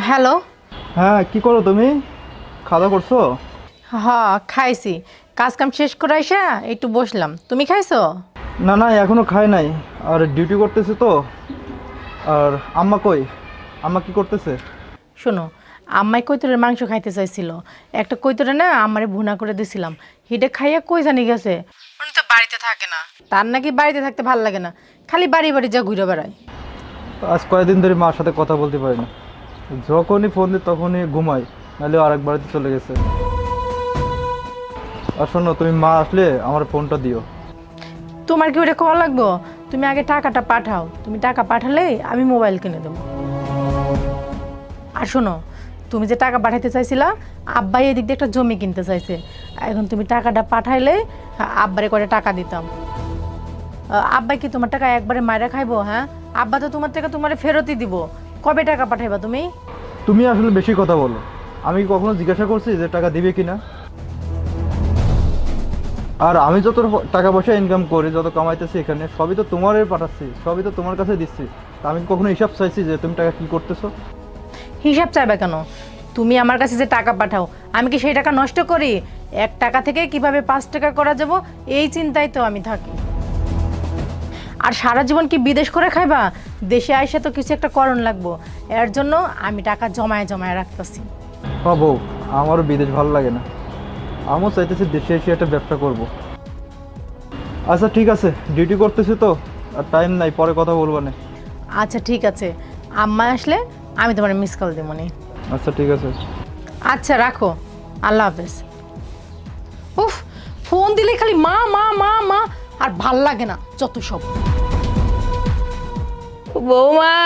Hello. হ্যাঁ, কি করো তুমি? খাওয়া করছো? হ্যাঁ, খাইছি। কাজ কাম শেষ করে আইসা একটু বসলাম। তুমি খাইছো? না না, এখনো খাই নাই। আর ডিউটি করতেছে তো। আর আম্মা কই? আম্মা কি করতেছে? শোনো, আম্মাই কৈতরের মাংস খাইতে চাইছিল। একটা কৈতরে না আমারে ভুনা করে দিছিলাম। হিডে খাইয়া কই জানি গেছে। উনি তো বাড়িতে থাকে না। তার নাকি বাড়িতে থাকতে ভাল লাগে না। খালি বাড়ি বাড়ি যা ঘুরে বেড়ায়। আজ কয়েকদিন ধরে মার সাথে কথা বলতে পারি না। যখনই ফোন দিই তখনই ঘুমাই, নাহলে আরেক বাড়িতে চলে গেছে। আর শোনো, তুমি মা আসলে আমার ফোনটা দিও। তোমার কি ওটা কল লাগবো? তুমি আগে টাকাটা পাঠাও। তুমি টাকা পাঠালে আমি মোবাইল কিনে দেবো। আর শোনো, তুমি যে টাকা পাঠাইতে চাইছিলা, আব্বাই এদিক দিয়ে একটা জমি কিনতে চাইছে। এখন তুমি টাকাটা পাঠাইলে আব্বারে করে টাকা দিতাম। আব্বাই কি তোমার টাকা একবারে মায়েরা খাইবো? হ্যাঁ, আব্বা তো তোমার টাকা তোমারে ফেরতই দিব। কবে টাকা পাঠাইবা তুমি? তুমি আসলে বেশি কথা বলো। আমি কি কখনো জিজ্ঞাসা করছি যে টাকা দিবে কিনা? আর আমি যত টাকা পয়সা ইনকাম করি, যত কামাইতেছি এখানে, সবই তো তোমারই পাঠাচ্ছি, সবই তো তোমার কাছে দিচ্ছি। তা আমি কি কখনো হিসাব চাইছি যে তুমি টাকা কি করতেছো? হিসাব চাইবে কেন? তুমি আমার কাছে যে টাকা পাঠাও, আমি কি সেই টাকা নষ্ট করি? 1 টাকা থেকে কিভাবে 5 টাকা করা যাব, এই চিন্তায় তো আমি থাকি। আর সারা জীবন কি বিদেশ করে খাইবা? দেশে আইসা তো কিছু একটা করণ লাগবো। এর জন্য আমি টাকা জমায় জমায় রাখতেছি। বউ, আমারও বিদেশ ভালো লাগে না। আমিও চাইতেছি দেশে এসে একটা ব্যবসা করব। আচ্ছা ঠিক আছে, ডিউটি করতেছি তো, আর টাইম নাই, পরে কথা বলবো না। আচ্ছা ঠিক আছে, আম্মা আসলে আমি তোমার মিস কল দিব নি। আচ্ছা ঠিক আছে। আচ্ছা রাখো, আল্লাহ হাফেজ। উফ, ফোন দিলে খালি মা মা মা মা, আর ভাল লাগে না যত সব। বৌমা।